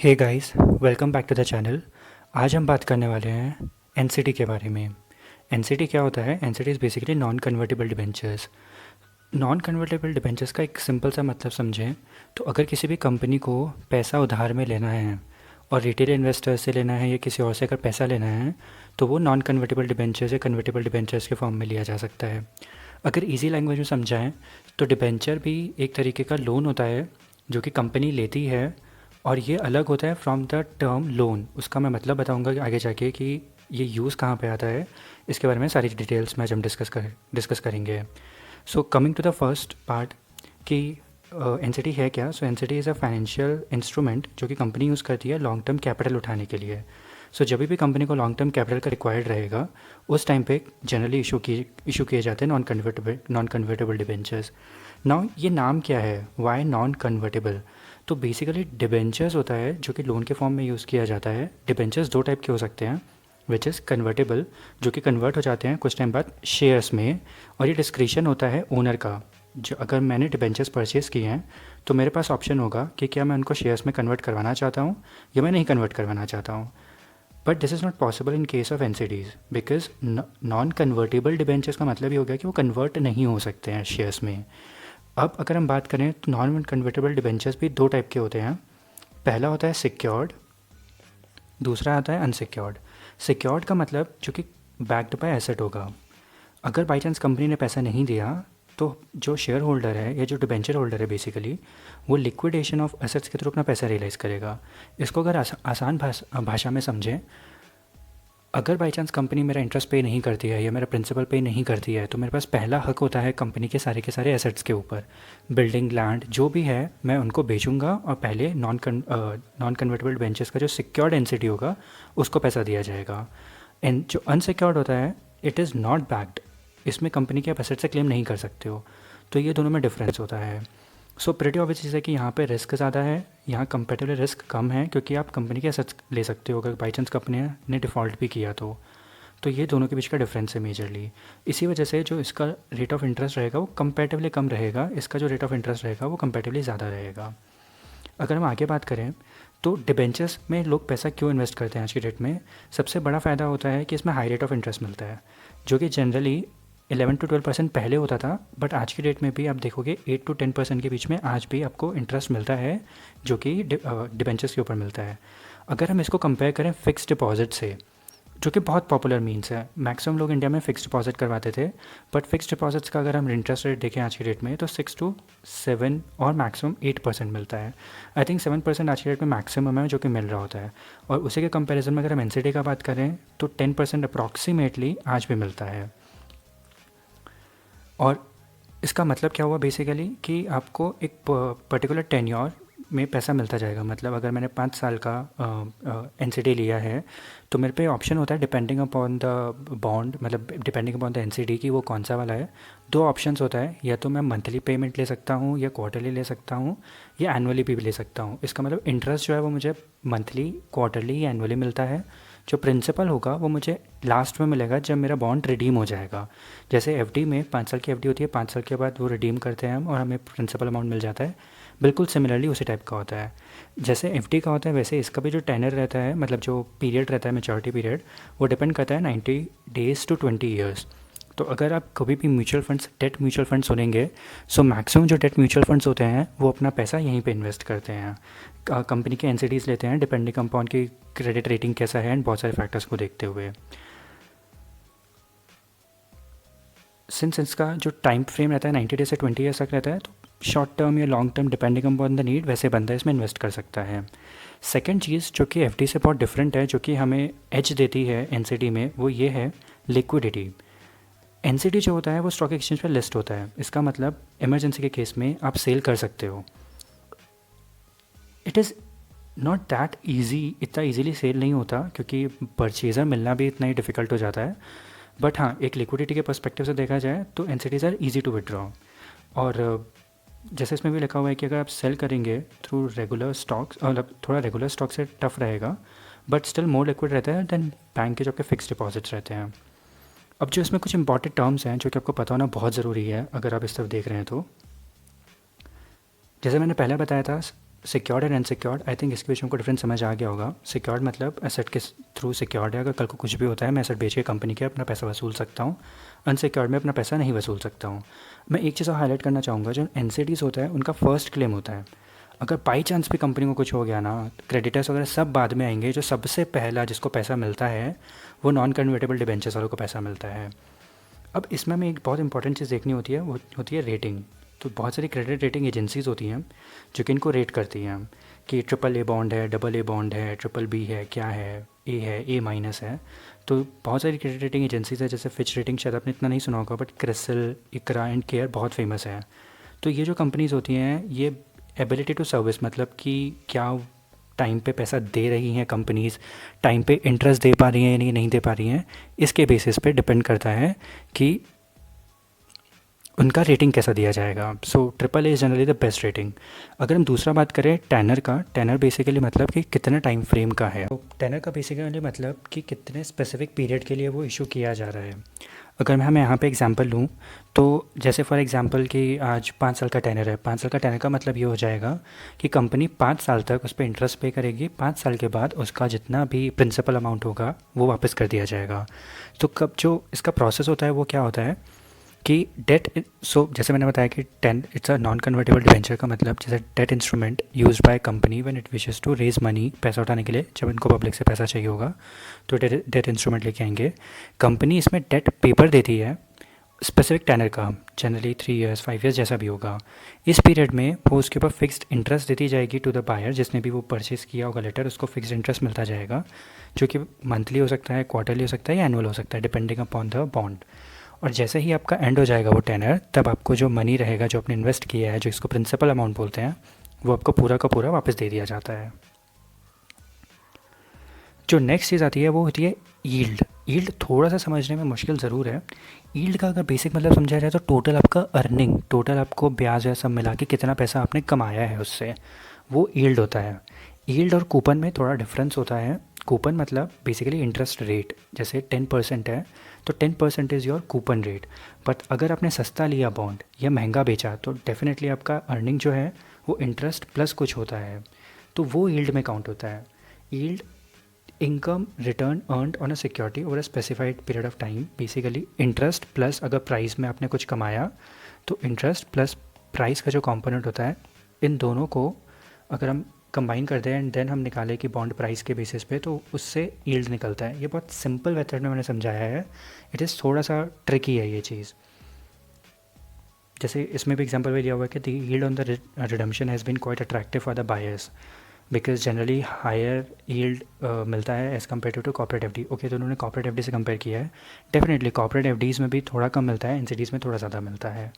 Hey guys, welcome back to the channel. आज हम बात करने वाले हैं एनसीडी के बारे में। एनसीडी क्या होता है? NCD is basically non convertible debentures. Non convertible debentures का एक सिंपल सा मतलब समझें तो अगर किसी भी कंपनी को पैसा उधार में लेना है और रिटेल इन्वेस्टर से लेना है या किसी और से अगर पैसा लेना है तो वो नॉन कन्वर्टेबल डिबेंचर्स या कन्वर्टेबल डिबेंचर्स के फॉर्म में लिया जा सकता है। अगर इजी लैंग्वेज में समझाएं तो डिबेंचर भी एक तरीके का लोन होता है जो कि कंपनी लेती है, और ये अलग होता है फ्रॉम द टर्म लोन। उसका मैं मतलब बताऊंगा कि आगे जाके कि ये यूज़ कहाँ पे आता है। इसके बारे में सारी डिटेल्स में आज हम डिस्कस करेंगे। So coming to the first part कि एनसीडी है क्या। So NCD is a financial instrument जो कि कंपनी यूज़ करती है लॉन्ग टर्म कैपिटल उठाने के लिए। सो जब भी कंपनी को लॉन्ग टर्म कैपिटल का रिक्वायर्ड रहेगा उस टाइम पे जनरली इशू किए जाते हैं नॉन कन्वर्टेबल डिबेंचर्स। नाउ ये नाम क्या है, वाई नॉन कन्वर्टेबल? तो बेसिकली डिबेंचर्स होता है जो कि लोन के फॉर्म में यूज़ किया जाता है। डिबेंचर्स दो टाइप के हो सकते हैं, विच इज़ कन्वर्टेबल जो कि कन्वर्ट हो जाते हैं कुछ टाइम बाद शेयर्स में, और ये डिस्क्रिशन होता है ओनर का। जो अगर मैंने डिबेंचर्स परचेज़ किए हैं तो मेरे पास ऑप्शन होगा कि क्या मैं उनको शेयर्स में कन्वर्ट करवाना चाहता हूँ या मैं नहीं कन्वर्ट करवाना चाहता हूँ। But this is not possible in case of NCDs because non convertible debentures का मतलब ये हो गया कि वो कन्वर्ट नहीं हो सकते हैं शेयर्स में। अब अगर हम बात करें तो नॉन कन्वर्टेबल डिबेंचर्स भी दो टाइप के होते हैं। पहला होता है सिक्योर्ड, दूसरा आता है अनसिक्योर्ड। सिक्योर्ड का मतलब जो कि बैक्ड बाय एसेट होगा। अगर बाई चांस कंपनी ने पैसा नहीं दिया तो जो शेयर होल्डर है या जो डिबेंचर होल्डर है बेसिकली वो लिक्विडेशन ऑफ एसेट्स के थ्रू अपना पैसा रियलाइज़ करेगा। इसको अगर आसान भाषा में समझें, अगर बाई चांस कंपनी मेरा इंटरेस्ट पे नहीं करती है या मेरा प्रिंसिपल पे नहीं करती है तो मेरे पास पहला हक होता है कंपनी के सारे एसेट्स के ऊपर। बिल्डिंग, लैंड जो भी है मैं उनको बेचूंगा और पहले नॉन कन्वर्टेबल डिबेंचर्स का जो सिक्योर्ड एनसीडी होगा उसको पैसा दिया जाएगा। एंड जो अनसिक्योर्ड होता है इट इज़ नॉट बैक्ड, इसमें कंपनी के आप एसेट से क्लेम नहीं कर सकते हो। तो ये दोनों में डिफरेंस होता है। सो प्रेटी ऑब्वियस चीज़ है कि यहाँ पे रिस्क ज़्यादा है, यहाँ कंपेरेटिवली रिस्क कम है क्योंकि आप कंपनी के एसेट्स ले सकते हो अगर बाई चांस कंपनी ने डिफ़ॉल्ट भी किया तो ये दोनों के बीच का डिफरेंस है मेजरली। इसी वजह से जो इसका रेट ऑफ इंटरेस्ट रहेगा वो कंपेरेटिवली कम रहेगा, इसका जो रेट ऑफ इंटरेस्ट रहेगा वो कंपेरेटिवली ज़्यादा रहेगा। अगर हम आगे बात करें तो डिबेंचर्स में लोग पैसा क्यों इन्वेस्ट करते हैं आज की डेट में, सबसे बड़ा फ़ायदा होता है कि इसमें हाई रेट ऑफ इंटरेस्ट मिलता है जो कि जनरली 11 to 12% पहले होता था, बट आज की डेट में भी आप देखोगे 8 to 10% के बीच में आज भी आपको इंटरेस्ट मिलता है जो कि डिबेंचर्स के ऊपर मिलता है। अगर हम इसको कंपेयर करें फिक्स डिपॉजिट से जो कि बहुत पॉपुलर मीन्स है, मैक्सिमम लोग इंडिया में फ़िक्स डिपॉजिट करवाते थे, बट फिक्स डिपॉजिट्स का अगर हम इंटरेस्ट रेट देखें आज की डेट में तो 6 to 7 और मैक्सिमम 8% मिलता है। आई थिंक 7% आज की डेट में मैक्सिमम है जो कि मिल रहा होता है। और उसी के कंपैरिजन में अगर हम एनसीडी का बात करें तो 10% अप्रॉक्सीमेटली आज भी मिलता है। और इसका मतलब क्या हुआ बेसिकली कि आपको एक पर्टिकुलर टेन्योर में पैसा मिलता जाएगा। मतलब अगर मैंने 5 साल का एनसीडी लिया है तो मेरे पे ऑप्शन होता है डिपेंडिंग अपॉन द बॉन्ड, मतलब डिपेंडिंग अपॉन द एनसीडी की वो कौन सा वाला है। दो ऑप्शंस होता है, या तो मैं मंथली पेमेंट ले सकता हूँ या क्वार्टरली ले सकता हूँ या एनुअली भी ले सकता हूँ। इसका मतलब इंटरेस्ट जो है वो मुझे मंथली, क्वार्टरली या एनुअली मिलता है। जो प्रिंसिपल होगा वो मुझे लास्ट में मिलेगा जब मेरा बॉन्ड रिडीम हो जाएगा। जैसे एफडी में 5 साल की एफडी होती है, 5 साल के बाद वो रिडीम करते हैं हम और हमें प्रिंसिपल अमाउंट मिल जाता है। बिल्कुल सिमिलरली उसी टाइप का होता है। जैसे एफडी का होता है वैसे इसका भी जो टेनर रहता है, मतलब जो पीरियड रहता है मैच्योरिटी पीरियड, वो डिपेंड करता है 90 days to 20 years। तो अगर आप कभी भी mutual funds, debt mutual fund सुनेंगे, सो मैक्सिमम जो डेट म्यूचुअल फंड्स होते हैं वो अपना पैसा यहीं पे इन्वेस्ट करते हैं, कंपनी के एनसीडीज़ लेते हैं डिपेंडिंग अपॉन की क्रेडिट रेटिंग कैसा है एंड बहुत सारे फैक्टर्स को देखते हुए। सिंस इसका जो टाइम फ्रेम रहता है 90 days से 20 years तक रहता है, तो शॉर्ट टर्म या long term depending upon the need वैसे बंदा इसमें इन्वेस्ट कर सकता है। सेकेंड चीज़ जो कि एफडी से बहुत डिफरेंट है, जो कि हमें एज देती है एनसीडी में, वो ये है लिक्विडिटी। एनसीडी जो होता है वो स्टॉक एक्सचेंज पर लिस्ट होता है, इसका मतलब इमरजेंसी के केस में आप सेल कर सकते हो। It is not that easy, इतना ईजीली सेल नहीं होता क्योंकि परचेज़र मिलना भी इतना ही डिफ़िकल्ट हो जाता है। बट हाँ, एक लिक्विडिटी के पर्सपेक्टिव से देखा जाए तो NCDs are easy to withdraw. और जैसे इसमें भी लिखा हुआ है कि अगर आप सेल करेंगे थ्रू रेगुलर स्टॉक्स, मतलब थोड़ा रेगुलर स्टॉक से टफ रहेगा बट स्टिल मोर लिक्विड रहता है देन बैंक के जो आपके फिक्स डिपॉजिट्स रहते हैं। अब जो इसमें कुछ इंपॉर्टेंट टर्म्स हैं जो कि आपको पता होना बहुत ज़रूरी है अगर आप इस तरफ देख रहे हैं तो, जैसे मैंने पहले बताया था secured and unsecured, I think इसके बीच में को डिफरेंस समझ आ गया होगा। सिक्योर्ड मतलब एसेट के थ्रू सिक्योर्ड है, अगर कल को कुछ भी होता है मैं एसेट बेच के कंपनी के अपना पैसा वसूल सकता हूँ। अनसिक्योर्ड में अपना पैसा नहीं वसूल सकता हूँ। मैं एक चीज़ और हाईलाइट करना चाहूँगा, जो एनसीडीज़ होता है उनका फर्स्ट क्लेम होता है। अगर बाई चांस भी कंपनी को कुछ हो गया ना, क्रेडिटर्स वगैरह सब बाद में आएंगे, जो सबसे पहला जिसको पैसा मिलता है वो नॉन कन्वर्टेबल डिबेंचर्स वालों को पैसा मिलता है। अब इसमें हमें एक बहुत इंपॉर्टेंट चीज़ देखनी होती है, वो होती है रेटिंग। तो बहुत सारी क्रेडिट रेटिंग एजेंसीज़ होती हैं जो कि इनको रेट करती हैं कि ट्रिपल ए बॉन्ड है, डबल ए बॉन्ड है, ट्रिपल बी है, क्या है, ए माइनस है। तो बहुत सारी क्रेडिट रेटिंग एजेंसीज है, जैसे फिच रेटिंग, शायद आपने इतना नहीं सुना होगा, बट क्रिसिल, इकरा एंड केयर बहुत फेमस है। तो ये जो कंपनीज़ होती हैं, ये एबिलिटी टू सर्विस, मतलब कि क्या टाइम पे पैसा दे रही हैं कंपनीज़, टाइम पे इंटरेस्ट दे पा रही हैं या नहीं दे पा रही हैं, इसके बेसिस पे डिपेंड करता है कि उनका रेटिंग कैसा दिया जाएगा। सो triple A is generally the best rating. अगर हम दूसरा बात करें टेनर का, टेनर बेसिकली मतलब कि कितने टाइम फ्रेम का है। तो टेनर का बेसिकली मतलब कि कितने स्पेसिफिक पीरियड के लिए वो इशू किया जा रहा है। अगर मैं यहाँ पे एग्जांपल लूँ तो जैसे फॉर एग्जांपल कि आज 5 साल का टेनर है। 5 साल का टेनर का मतलब ये हो जाएगा कि कंपनी 5 साल तक उस पर इंटरेस्ट पे करेगी, 5 साल के बाद उसका जितना भी प्रिंसिपल अमाउंट होगा वो वापस कर दिया जाएगा। तो कब जो इसका प्रोसेस होता है वो क्या होता है कि डेट, सो जैसे मैंने बताया कि ten it's a non convertible debenture का मतलब जैसे debt instrument used by company when it wishes to raise money, पैसा उठाने के लिए जब इनको पब्लिक से पैसा चाहिए होगा तो डेट इंस्ट्रूमेंट लेके आएंगे। कंपनी इसमें डेट पेपर देती है स्पेसिफिक टेनर का, जनरली 3 ईयर्स 5 ईयर्स जैसा भी होगा। इस पीरियड में वो उसके ऊपर फिक्स्ड इंटरेस्ट देती जाएगी टू द बायर, जिसने भी वो परचेज़ किया होगा लेटर, उसको फिक्स्ड इंटरेस्ट मिलता जाएगा, जो कि मंथली हो सकता है, क्वार्टरली हो सकता है या एनुअल हो सकता है, डिपेंडिंग अपॉन द बॉन्ड। और जैसे ही आपका एंड हो जाएगा वो टेनर, तब आपको जो मनी रहेगा जो आपने इन्वेस्ट किया है, जो इसको प्रिंसिपल अमाउंट बोलते हैं, वो आपको पूरा का पूरा वापस दे दिया जाता है। जो नेक्स्ट चीज़ आती है वो होती है यील्ड। यील्ड थोड़ा सा समझने में मुश्किल ज़रूर है। यील्ड का अगर बेसिक मतलब समझा जाए तो टोटल आपका अर्निंग, टोटल आपको ब्याज या सब मिला के कितना पैसा आपने कमाया है उससे, वो यील्ड होता है। यील्ड और कूपन में थोड़ा डिफरेंस होता है। कूपन मतलब बेसिकली इंटरेस्ट रेट, जैसे 10% है तो 10% is your coupon rate. But अगर आपने सस्ता लिया बॉन्ड या महंगा बेचा तो डेफिनेटली आपका अर्निंग जो है वो इंटरेस्ट प्लस कुछ होता है, तो वो यील्ड में काउंट होता है। Yield income return earned on a security over a specified period of time, basically interest plus अगर प्राइस में आपने कुछ कमाया तो इंटरेस्ट प्लस प्राइस का जो कंपोनेंट होता है, इन दोनों को अगर हम कंबाइन करते हैं एंड देन हम निकालें कि बॉन्ड प्राइस के बेसिस पे, तो उससे यील्ड निकलता है। ये बहुत सिंपल मेथड में मैंने समझाया है, इट इज़ थोड़ा सा ट्रिकी है ये चीज़। जैसे इसमें भी एग्जांपल भी दिया हुआ है कि the yield on the redemption has been quite attractive for the buyers because generally higher yield मिलता है as compared to corporate FD. Okay, तो उन्होंने कॉर्पोरेट एफडी से कंपेयर किया है। डेफिनेटली कॉर्पोरेट एफडीज़ में भी थोड़ा कम मिलता है, एनसीडीज़ में थोड़ा ज़्यादा मिलता है।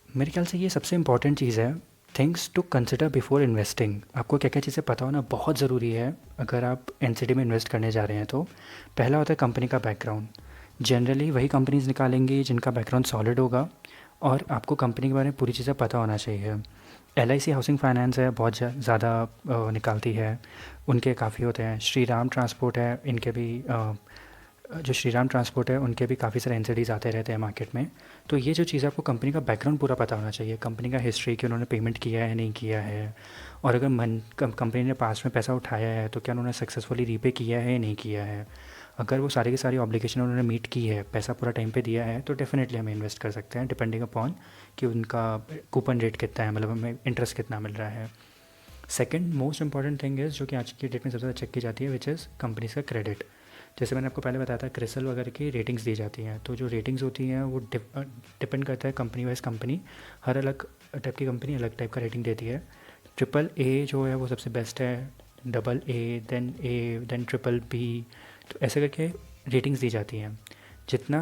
मेरे ख्याल से ये सबसे इंपॉर्टेंट चीज़ है, things to consider before investing. आपको क्या क्या चीज़ें पता होना बहुत ज़रूरी है अगर आप एनसीडी में इन्वेस्ट करने जा रहे हैं। तो पहला होता है कंपनी का बैकग्राउंड। जनरली वही कंपनीज निकालेंगी जिनका बैकग्राउंड सॉलिड होगा और आपको कंपनी के बारे में पूरी चीज़ें पता होना चाहिए। LIC हाउसिंग फाइनेंस है, बहुत ज़्यादा निकालती है, उनके काफ़ी होते हैं। श्री राम ट्रांसपोर्ट है, इनके भी जो श्री राम ट्रांसपोर्ट है उनके भी काफ़ी सारे एनसीडीज़ आते रहते हैं मार्केट में। तो ये जो चीज़ है आपको कंपनी का बैकग्राउंड पूरा पता होना चाहिए, कंपनी का हिस्ट्री कि उन्होंने पेमेंट किया है नहीं किया है, और अगर कंपनी ने पास में पैसा उठाया है तो क्या उन्होंने सक्सेसफुली रीपे किया है या नहीं किया है। अगर वो सारी की सारी ऑब्लिगेशन उन्होंने मीट की है, पैसा पूरा टाइम पे दिया है, तो डेफिनेटली हम इन्वेस्ट कर सकते हैं, डिपेंडिंग अपॉन कि उनका कूपन रेट कितना है, मतलब हमें इंटरेस्ट कितना मिल रहा है। Second most important thing is जो कि आज की डेट में सबसे ज़्यादा चेक की जाती है, विच इज़ कंपनी का क्रेडिट। जैसे मैंने आपको पहले बताया था, क्रिसल वगैरह की रेटिंग्स दी जाती हैं, तो जो रेटिंग्स होती हैं वो डिपेंड करता है कंपनी वाइज कंपनी, हर अलग टाइप की कंपनी अलग टाइप का रेटिंग देती है। ट्रिपल ए जो है वो सबसे बेस्ट है, double A then triple B, तो ऐसे करके रेटिंग्स दी जाती हैं। जितना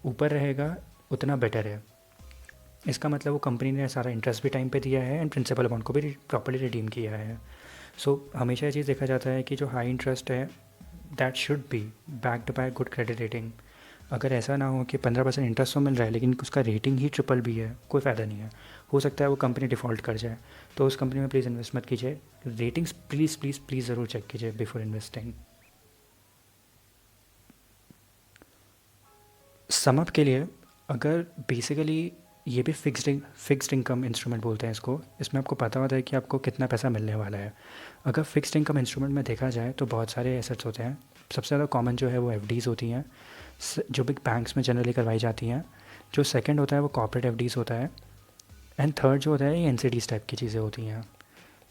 ऊपर रहेगा उतना बेटर है। इसका मतलब वो कंपनी ने सारा इंटरेस्ट भी टाइम पे दिया है एंड प्रिंसिपल अमाउंट को भी प्रॉपर्ली रिडीम किया है। सो हमेशा ये चीज़ देखा जाता है कि जो हाई इंटरेस्ट है that should be backed by good credit rating. अगर ऐसा ना हो कि 15% इंटरेस्ट तो मिल रहा है लेकिन उसका रेटिंग ही ट्रिपल बी है, कोई फ़ायदा नहीं है। हो सकता है वो कंपनी डिफ़ॉल्ट कर जाए, तो उस कंपनी में प्लीज़ इन्वेस्ट मत कीजिए। रेटिंग्स प्लीज़ प्लीज़ प्लीज़ ज़रूर चेक कीजिए बिफोर इन्वेस्टिंग। सम अप के लिए, अगर बेसिकली ये भी फिक्स्ड इनकम इंस्ट्रूमेंट बोलते हैं इसको। इसमें आपको पता होता है कि आपको कितना पैसा मिलने वाला है। अगर फिक्स्ड इनकम इंस्ट्रूमेंट में देखा जाए तो बहुत सारे एसेट्स होते हैं। सबसे ज़्यादा कॉमन जो है वो एफडीज़ होती हैं, जो बिग बैंक्स में जनरली करवाई जाती हैं। जो सेकंड होता है वो कॉर्पोरेट एफडीज़ होता है। एंड थर्ड जो होता है ये एनसीडीज़ टाइप की चीज़ें होती हैं।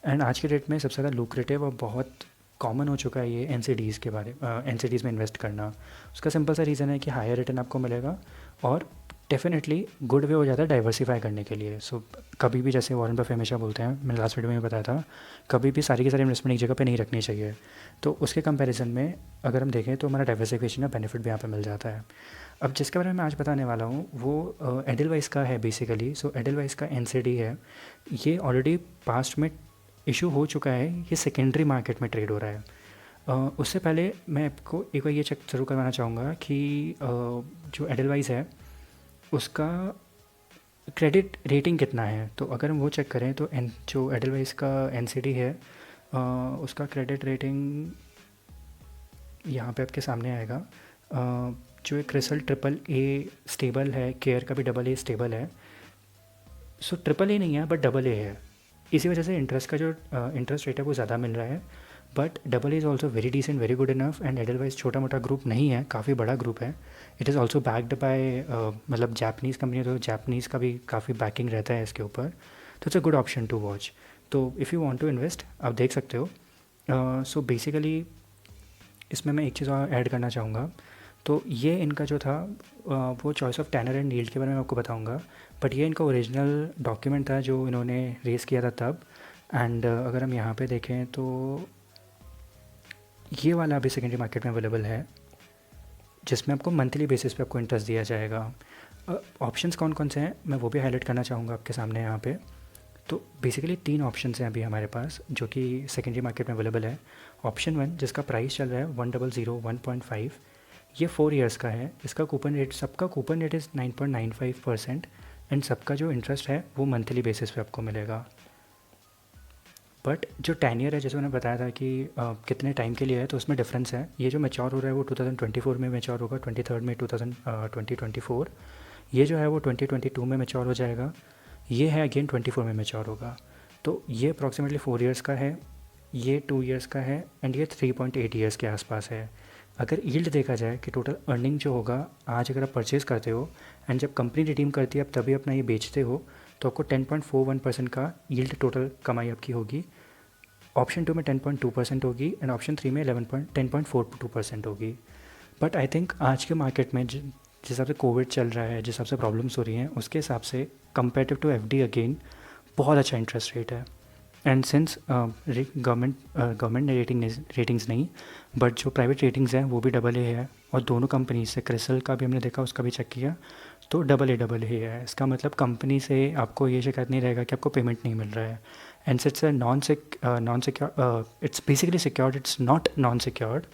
एंड आज के डेट में सबसे ज़्यादा लुक्रेटिव और बहुत कॉमन हो चुका है ये एनसीडीज़ में इन्वेस्ट करना। उसका सिंपल सा रीज़न है कि हायर रिटर्न आपको मिलेगा और डेफिनेटली गुड वे हो जाता है डाइवर्सिफाई करने के लिए। सो कभी भी, जैसे वॉरेन बफेट हमेशा बोलते हैं, मैंने लास्ट वीडियो में बताया था, कभी भी सारी की सारी इन्वेस्टमेंट एक जगह पे नहीं रखनी चाहिए। तो उसके कंपैरिजन में अगर हम देखें तो हमारा डाइवर्सिफिकेशन का बेनिफिट भी यहाँ पे मिल जाता है। अब जिसके बारे में मैं आज बताने वाला हूँ वो एडलवाइस का है बेसिकली। सो एडलवाइस का एनसीडी है, ये ऑलरेडी पास्ट में इशू हो चुका है, ये सेकेंडरी मार्केट में ट्रेड हो रहा है। उससे पहले मैं आपको एक बार ये चेक ज़रूर करवाना चाहूँगा कि जो एडलवाइस है उसका क्रेडिट रेटिंग कितना है। तो अगर हम वो चेक करें तो जो एडलवाइस का एनसीडी है उसका क्रेडिट रेटिंग यहाँ पे आपके सामने आएगा। जो एक क्रिसल AAA स्टेबल है, केयर का भी AA स्टेबल है। सो AAA नहीं है बट AA है। इसी वजह से इंटरेस्ट का जो इंटरेस्ट रेट है वो ज़्यादा मिल रहा है। But AA is also very decent, very good enough. And Edelweiss छोटा मोटा ग्रुप नहीं है, काफ़ी बड़ा ग्रुप है। It is also backed by मतलब जापनीज़ कंपनी, तो जापनीज़ का भी काफ़ी बैकिंग रहता है इसके ऊपर। तो it's a good option to watch. तो if you want to invest आप देख सकते हो। सो बेसिकली इसमें मैं एक चीज़ और ऐड करना चाहूँगा। तो ये इनका जो था वो choice of tenor and yield के बारे में आपको बताऊँगा। बट ये इनका ओरिजिनल डॉक्यूमेंट था जो इन्होंने रेस किया था तब। एंड अगर हम यहाँ पे देखें तो ये वाला अभी सेकेंडरी मार्केट में अवेलेबल है, जिसमें आपको मंथली बेसिस पे आपको इंटरेस्ट दिया जाएगा। ऑप्शंस कौन कौन से हैं मैं वो भी हाईलाइट करना चाहूँगा आपके सामने यहाँ पे। तो बेसिकली 3 ऑप्शंस हैं अभी हमारे पास जो कि सेकेंडरी मार्केट में अवेलेबल है। ऑप्शन 1 जिसका प्राइस चल रहा है 1,001.5, ये 4 इयर्स का है। इसका कूपन रेट, सबका कूपन रेट इज़ 9.95% एंड सबका जो इंटरेस्ट है वो मंथली बेसिस पे आपको मिलेगा। बट जो 10 ईयर है, जैसे मैंने बताया था कि कितने टाइम के लिए है, तो उसमें डिफरेंस है। ये जो मैच्योर हो रहा है वो 2024 में मैच्योर होगा, 23 में 2024। ये जो है वो 2022 में मैच्योर हो जाएगा। ये है अगेन 24 में मैच्योर होगा। तो ये अप्रॉक्सीमेटली 4 इयर्स का है, ये 2 इयर्स का है एंड ये 3.8 इयर्स के आसपास है। अगर यील्ड देखा जाए कि टोटल अर्निंग जो होगा आज अगर आप परचेज़ करते हो एंड जब कंपनी रिडीम करती है आप तभी अपना ये बेचते हो, तो आपको 10.41% का यील्ड टोटल कमाई आपकी होगी। ऑप्शन 2 में 10.2% होगी एंड ऑप्शन 3 में 10.42% होगी। बट आई थिंक आज के मार्केट में जिस हिसाब से कोविड चल रहा है, जिस हिसाब से प्रॉब्लम्स हो रही हैं, उसके हिसाब से कंपेरेटिव टू एफडी अगेन बहुत अच्छा इंटरेस्ट रेट है। एंड सिंस गवर्नमेंट ने रेटिंग्स नहीं बट जो प्राइवेट रेटिंग्स हैं वो भी AA है। और दोनों कंपनी से, क्रिसल का भी हमने देखा, उसका भी चेक किया, तो AA है। इसका मतलब कंपनी से आपको ये शिकायत नहीं रहेगा कि आपको पेमेंट नहीं मिल रहा है। And it's non secure, it's basically secured, it's not non secured.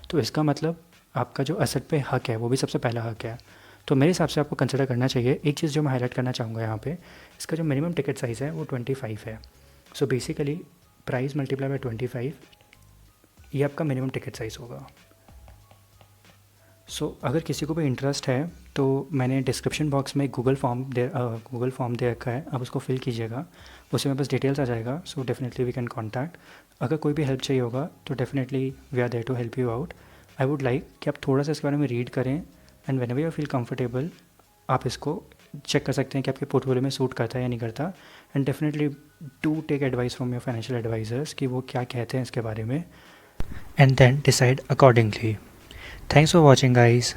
तो इसका मतलब आपका जो एसेट पे हक है वो भी सबसे पहला हक है। तो मेरे हिसाब से आपको कंसिडर करना चाहिए। एक चीज़ जो मैं हाईलाइट करना चाहूँगा यहाँ पे, इसका जो मिनिमम टिकट साइज़ है वो 25 है। So basically price multiply by 25, ये आपका मिनिमम टिकट साइज़ होगा। सो अगर किसी को भी इंटरेस्ट है तो मैंने डिस्क्रिप्शन बॉक्स में गूगल फॉर्म दे रखा है, आप उसको फिल कीजिएगा, उसमें बस डिटेल्स आ जाएगा। So definitely we can contact. अगर कोई भी हेल्प चाहिए होगा तो definitely we are there to help you out. I would like कि आप थोड़ा सा इसके बारे में रीड करें and whenever you feel comfortable आप इसको चेक कर सकते हैं कि आपके पोर्टफोलियो में सूट करता है या नहीं करता। And definitely do take advice from your financial advisers कि वो क्या कहते हैं इसके बारे में, and then decide accordingly. Thanks for watching, guys.